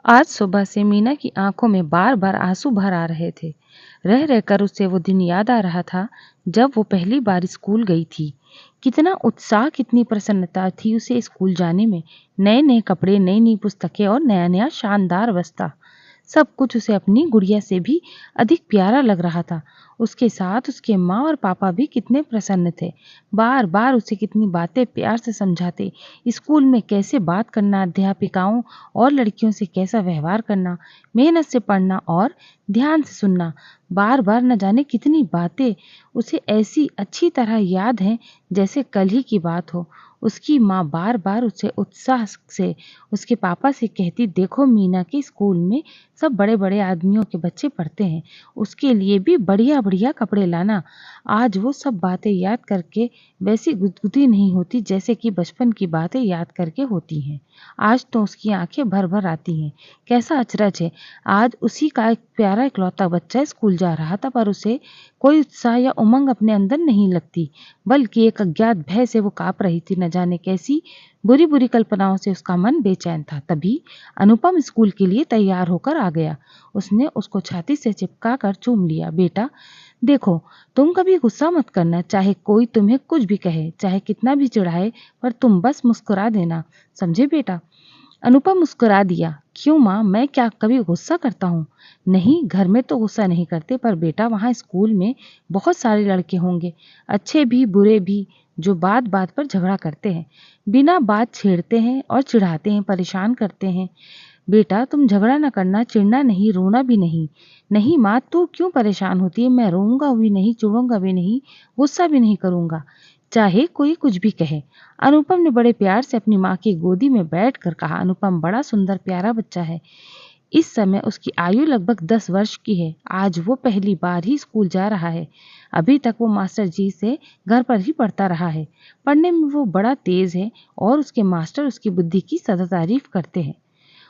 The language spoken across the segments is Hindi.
आज सुबह से मीना की आंखों में बार बार आंसू भर आ रहे थे। रह रहकर उसे वो दिन याद आ रहा था जब वो पहली बार स्कूल गई थी। कितना उत्साह, कितनी प्रसन्नता थी उसे स्कूल जाने में। नए नए कपड़े, नई नई पुस्तकें और नया नया शानदार बस्ता। सब कुछ उसे अपनी गुड़िया से भी अधिक प्यारा लग रहा था। उसके साथ उसके माँ और पापा भी कितने प्रसन्न थे। बार बार उसे कितनी बातें प्यार से समझाते। स्कूल में कैसे बात करना, अध्यापिकाओं और लड़कियों से कैसा व्यवहार करना, मेहनत से पढ़ना और ध्यान से सुनना। बार बार न जाने कितनी बातें उसे ऐसी अच्छी तरह याद हैं जैसे कल ही की बात हो। उसकी माँ बार बार उसे उत्साह से उसके पापा से कहती, देखो मीना के स्कूल में सब बड़े बड़े आदमियों के बच्चे पढ़ते हैं, उसके लिए भी बढ़िया बढ़िया कपड़े लाना। आज वो सब बातें याद करके वैसी गुदगुदी नहीं होती जैसे कि बचपन की बातें याद करके होती हैं। आज तो उसकी आंखें भर भर आती हैं। कैसा अचरज है, आज उसी का एक प्यारा इकलौता बच्चा स्कूल जा रहा था, पर उसे कोई उत्साह या उमंग अपने अंदर नहीं लगती, बल्कि एक अज्ञात भय से वो कांप रही थी। न जाने कैसी बुरी बुरी कल्पनाओं से उसका मन बेचैन था। तभी अनुपम स्कूल के लिए तैयार होकर आ गया। उसने उसको छाती से चिपका कर चूम लिया। बेटा देखो, तुम कभी गुस्सा मत करना, चाहे कोई तुम्हें कुछ भी कहे, चाहे कितना भी चिढ़ाए, पर तुम बस मुस्कुरा देना, समझे बेटा। अनुपम मुस्कुरा दिया। क्यों माँ, मैं क्या कभी गुस्सा करता हूँ? नहीं, घर में तो गुस्सा नहीं करते, पर बेटा वहाँ स्कूल में बहुत सारे लड़के होंगे, अच्छे भी बुरे भी, जो बात बात पर झगड़ा करते हैं, बिना बात छेड़ते हैं और चिढ़ाते हैं, परेशान करते हैं। बेटा तुम झगड़ा न करना, चिढ़ना नहीं, रोना भी नहीं। नहीं माँ, तू क्यों परेशान होती है? मैं रोऊंगा भी नहीं, चिढ़ूंगा भी नहीं, गुस्सा भी नहीं करूंगा, चाहे कोई कुछ भी कहे। अनुपम ने बड़े प्यार से अपनी माँ की गोदी में बैठकर कहा। अनुपम बड़ा सुंदर प्यारा बच्चा है। इस समय उसकी आयु लगभग 10 वर्ष की है। आज वो पहली बार ही स्कूल जा रहा है। अभी तक वो मास्टर जी से घर पर ही पढ़ता रहा है। पढ़ने में वो बड़ा तेज है और उसके मास्टर उसकी बुद्धि की सदा तारीफ करते हैं।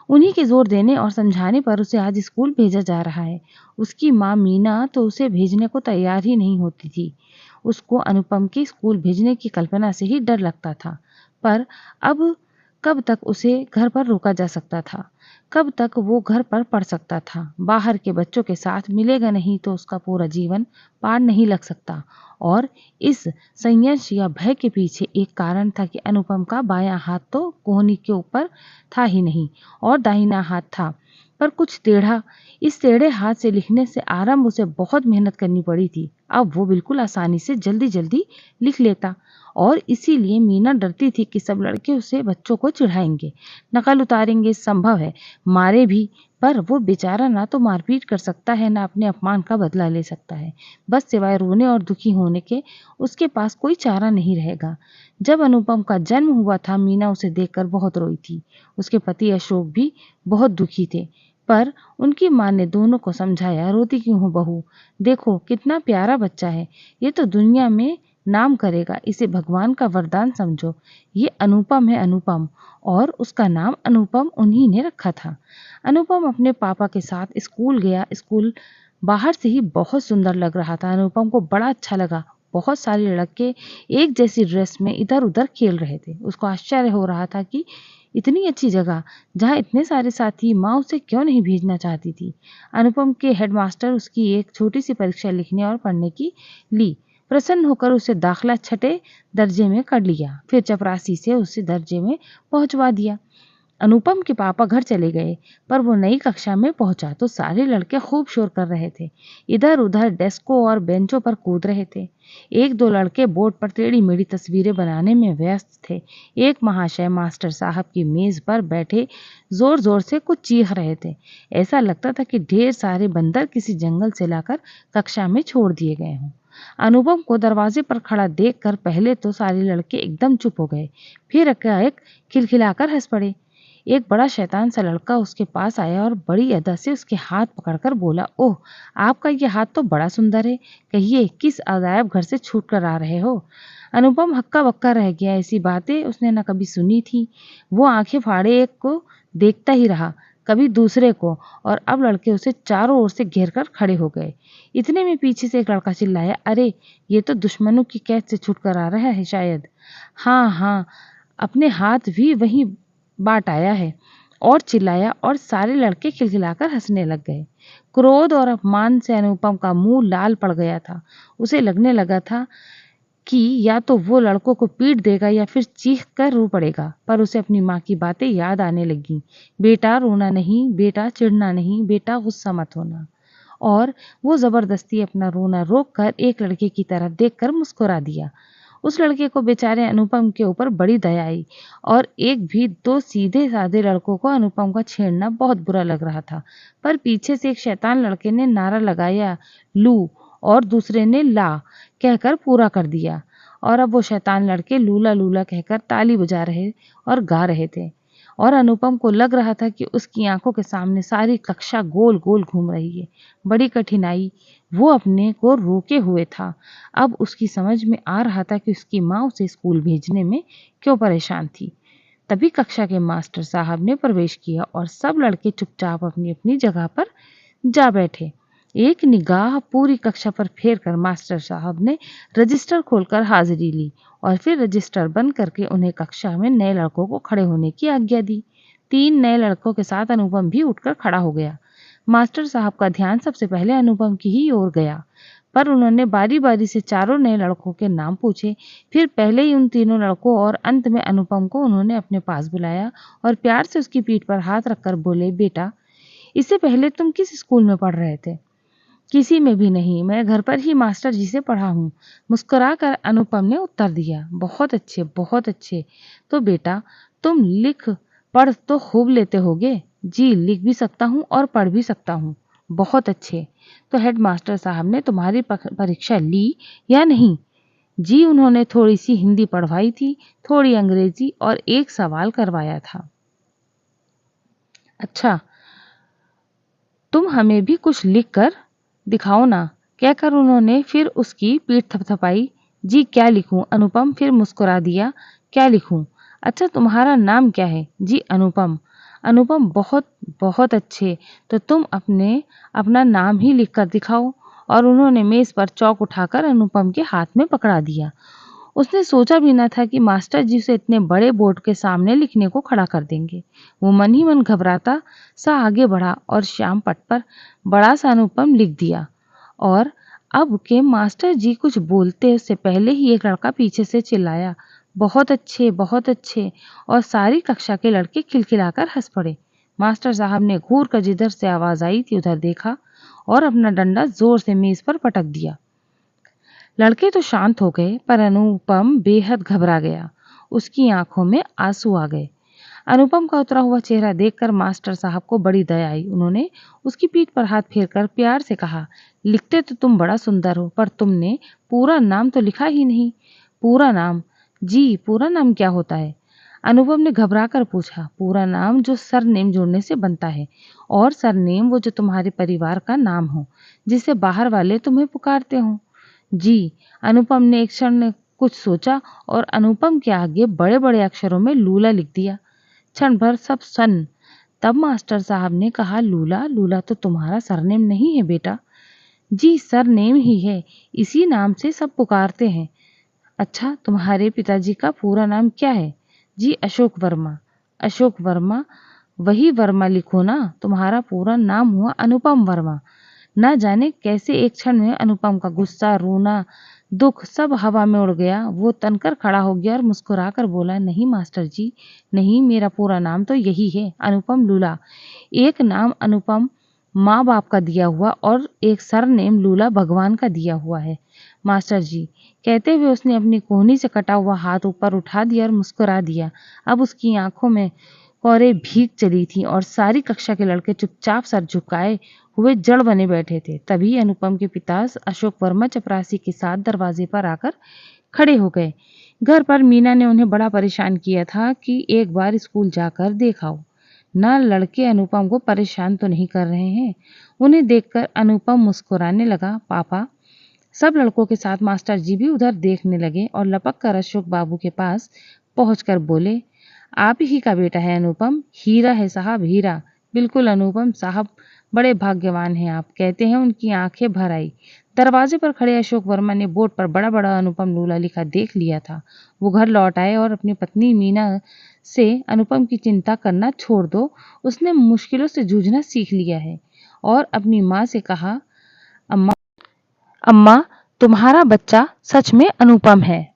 उन्हीं के जोर देने और समझाने पर उसे आज स्कूल भेजा जा रहा है। उसकी माँ मीना तो उसे भेजने को तैयार ही नहीं होती थी। उसको अनुपम के स्कूल भेजने की कल्पना से ही डर लगता था। पर अब कब तक उसे घर पर रोका जा सकता था? कब तक वो घर पर पढ़ सकता था? बाहर के बच्चों के साथ मिलेगा नहीं तो उसका पूरा जीवन पार नहीं लग सकता। और इस संयश या भय के पीछे एक कारण था कि अनुपम का बायां हाथ तो कोहनी के ऊपर था ही नहीं और दाहिना हाथ था, पर कुछ टेढ़ा। इस टेढ़े हाथ से लिखने से आरंभ उसे बहुत मेहनत करनी पड़ी थी। अब वो बिल्कुल आसानी से जल्दी जल्दी लिख लेता, और इसीलिए मीना डरती थी कि सब लड़के उसे बच्चों को चिढ़ाएंगे, नकल उतारेंगे, संभव है मारे भी। पर वो बेचारा ना तो मारपीट कर सकता है, ना अपने अपमान का बदला ले सकता है। बस सिवाय रोने और दुखी होने के उसके पास कोई चारा नहीं रहेगा। जब अनुपम का जन्म हुआ था, मीना उसे देखकर बहुत रोई थी। उसके पति अशोक भी बहुत दुखी थे, पर उनकी माँ ने दोनों को समझाया, रोती क्यों हो बहू, देखो कितना प्यारा बच्चा है, ये तो दुनिया में नाम करेगा, इसे भगवान का वरदान समझो। ये अनुपम है, अनुपम, और उसका नाम अनुपम उन्हीं ने रखा था। अनुपम अपने पापा के साथ स्कूल गया। स्कूल बाहर से ही बहुत सुंदर लग रहा था। अनुपम को बड़ा अच्छा लगा। बहुत सारे लड़के एक जैसी ड्रेस में इधर उधर खेल रहे थे। उसको आश्चर्य हो रहा था कि इतनी अच्छी जगह जहाँ इतने सारे साथी, माँ उसे क्यों नहीं भेजना चाहती थी। अनुपम के हेडमास्टर उसकी एक छोटी सी परीक्षा लिखने और पढ़ने की ली। प्रसन्न होकर उसे दाखला छठे दर्जे में कर लिया, फिर चपरासी से उसे दर्जे में पहुंचवा दिया। अनुपम के पापा घर चले गए, पर वो नई कक्षा में पहुंचा तो सारे लड़के खूब शोर कर रहे थे, इधर उधर डेस्कों और बेंचों पर कूद रहे थे। एक दो लड़के बोर्ड पर टेढ़ी मेढ़ी तस्वीरें बनाने में व्यस्त थे। एक महाशय मास्टर साहब की मेज पर बैठे जोर जोर से कुछ चीख रहे थे। ऐसा लगता था कि ढेर सारे बंदर किसी जंगल से लाकर कक्षा में छोड़ दिए गए हों। अनुपम को दरवाजे पर खड़ा देखकर पहले तो सारे लड़के एकदम चुप हो गए, फिर एकाएक खिलखिलाकर हंस पड़े। एक बड़ा शैतान सा लड़का उसके पास आया और बड़ी अदा से उसके हाथ पकड़कर बोला, ओह, आपका ये हाथ तो बड़ा सुंदर है, कहिए किस अजायब घर से छूट कर आ रहे हो। अनुपम हक्का बक्का रह गया। ऐसी बातें उसने न कभी सुनी थी। वो आंखें फाड़े एक को देखता ही रहा, कभी दूसरे को, और अब लड़के उसे चारों ओर से घेर कर खड़े हो गए। इतने में पीछे से एक लड़का चिल्लाया, अरे ये तो दुश्मनों की कैद से छूट कर आ रहा है शायद। हाँ हाँ, अपने हाथ भी वहीं बाट आया है। और चिल्लाया और सारे लड़के खिलखिलाकर हंसने लग गए। क्रोध और अपमान से अनुपम का मुंह लाल पड़ गया था। उसे लगने लगा था कि या तो वो लड़कों को पीट देगा या फिर चीख कर रो पड़ेगा, पर उसे अपनी माँ की बातें याद आने लगी। बेटा रोना नहीं, बेटा चिढ़ना नहीं, बेटा गुस्सा मत होना। और वो जबरदस्ती अपना रोना रोक कर एक लड़के की तरफ देखकर मुस्कुरा दिया। उस लड़के को बेचारे अनुपम के ऊपर बड़ी दया आई और एक भी दो सीधे साधे लड़कों को अनुपम का छेड़ना बहुत बुरा लग रहा था, पर पीछे से एक शैतान लड़के ने नारा लगाया, लू, और दूसरे ने ला कहकर पूरा कर दिया। और अब वो शैतान लड़के लूला लूला कहकर ताली बजा रहे और गा रहे थे और अनुपम को लग रहा था कि उसकी आंखों के सामने सारी कक्षा गोल गोल घूम रही है। बड़ी कठिनाई वो अपने को रोके हुए था। अब उसकी समझ में आ रहा था कि उसकी माँ उसे स्कूल भेजने में क्यों परेशान थी। तभी कक्षा के मास्टर साहब ने प्रवेश किया और सब लड़के चुपचाप अपनी अपनी जगह पर जा बैठे। एक निगाह पूरी कक्षा पर फेर कर मास्टर साहब ने रजिस्टर खोलकर हाजिरी ली और फिर रजिस्टर बंद करके उन्हें कक्षा में नए लड़कों को खड़े होने की आज्ञा दी। 3 नए लड़कों के साथ अनुपम भी उठकर खड़ा हो गया। मास्टर साहब का ध्यान सबसे पहले अनुपम की ही ओर गया, पर उन्होंने बारी बारी से चारों नए लड़कों के नाम पूछे। फिर पहले ही उन तीनों लड़कों और अंत में अनुपम को उन्होंने अपने पास बुलाया और प्यार से उसकी पीठ पर हाथ रखकर बोले, बेटा, इससे पहले तुम किस स्कूल में पढ़ रहे थे? किसी में भी नहीं, मैं घर पर ही मास्टर जी से पढ़ा हूँ, मुस्कुराकर अनुपम ने उत्तर दिया। बहुत अच्छे, बहुत अच्छे। तो बेटा, तुम लिख पढ़ तो खूब लेते होगे? जी, लिख भी सकता हूँ और पढ़ भी सकता हूँ। बहुत अच्छे। तो हेडमास्टर साहब ने तुम्हारी परीक्षा ली या नहीं? जी, उन्होंने थोड़ी सी हिंदी पढ़वाई थी, थोड़ी अंग्रेजी और एक सवाल करवाया था। अच्छा, तुम हमें भी कुछ लिख कर दिखाओ ना, कहकर उन्होंने फिर उसकी पीठ थपथपाई। जी, क्या लिखूं? अनुपम फिर मुस्कुरा दिया। क्या लिखूं? अच्छा, तुम्हारा नाम क्या है? जी, अनुपम। अनुपम, बहुत बहुत अच्छे। तो तुम अपना नाम ही लिख कर दिखाओ। और उन्होंने मेज पर चौक उठाकर अनुपम के हाथ में पकड़ा दिया। उसने सोचा भी न था कि मास्टर जी उसे इतने बड़े बोर्ड के सामने लिखने को खड़ा कर देंगे। वो मन ही मन घबराता सा आगे बढ़ा और श्याम पट पर बड़ा सा अनुपम लिख दिया। और अब के मास्टर जी कुछ बोलते उससे पहले ही एक लड़का पीछे से चिल्लाया, बहुत अच्छे, बहुत अच्छे। और सारी कक्षा के लड़के खिलखिलाकर हंस पड़े। मास्टर साहब ने घूर कर जिधर से आवाज आई थी उधर देखा और अपना डंडा जोर से मेज पर पटक दिया। लड़के तो शांत हो गए, पर अनुपम बेहद घबरा गया। उसकी आंखों में आंसू आ गए। अनुपम का उतरा हुआ चेहरा देखकर मास्टर साहब को बड़ी दया आई। उन्होंने उसकी पीठ पर हाथ फेरकर प्यार से कहा, लिखते तो तुम बड़ा सुंदर हो, पर तुमने पूरा नाम तो लिखा ही नहीं। पूरा नाम? जी, पूरा नाम क्या होता है? अनुपम ने घबरा कर पूछा। पूरा नाम जो सरनेम जोड़ने से बनता है, और सरनेम वो जो तुम्हारे परिवार का नाम हो, जिसे बाहर वाले तुम्हें पुकारते हो। जी, अनुपम ने एक क्षण कुछ सोचा और अनुपम के आगे बड़े बड़े अक्षरों में लूला लिख दिया। क्षण भर सब सन्न। तब मास्टर साहब ने कहा, लूला, लूला तो तुम्हारा सरनेम नहीं है बेटा। जी, सरनेम ही है, इसी नाम से सब पुकारते हैं। अच्छा, तुम्हारे पिताजी का पूरा नाम क्या है? जी, अशोक वर्मा। अशोक वर्मा? वही वर्मा लिखो ना, तुम्हारा पूरा नाम हुआ अनुपम वर्मा। ना जाने कैसे एक क्षण में अनुपम का गुस्सा, रोना, दुख सब हवा में उड़ गया। वो तनकर खड़ा हो गया और मुस्कुराकर बोला, नहीं मास्टर जी, नहीं, मेरा पूरा नाम तो यही है, अनुपम लूला। एक नाम अनुपम माँ बाप का दिया हुआ और एक सरनेम लूला भगवान का दिया हुआ है मास्टर जी। कहते हुए उसने अपनी कोहनी से कटा हुआ हाथ ऊपर उठा दिया और मुस्कुरा दिया। अब उसकी आंखों में कोरे भीग चली थी और सारी कक्षा के लड़के चुपचाप सर झुकाए हुए जड़ बने बैठे थे। तभी अनुपम के पिता अशोक वर्मा चपरासी के साथ दरवाजे पर आकर खड़े हो गए। घर पर मीना ने उन्हें बड़ा परेशान किया था कि एक बार स्कूल जाकर देखाओ ना, लड़के अनुपम को परेशान तो नहीं कर रहे हैं। उन्हें देखकर अनुपम मुस्कुराने लगा। पापा? सब लड़कों के साथ मास्टर जी भी उधर देखने लगे और लपक कर अशोक बाबू के पास पहुंचकर बोले, आप ही का बेटा है अनुपम? हीरा है साहब, हीरा। बिल्कुल अनुपम साहब, बड़े भाग्यवान हैं आप, कहते हैं उनकी आंखें भर आई। दरवाजे पर खड़े अशोक वर्मा ने बोर्ड पर बड़ा बड़ा अनुपम लूला लिखा देख लिया था। वो घर लौट आए और अपनी पत्नी मीना से अनुपम की चिंता करना छोड़ दो, उसने मुश्किलों से जूझना सीख लिया है। और अपनी माँ से कहा, अम्मा अम्मा तुम्हारा बच्चा सच में अनुपम है।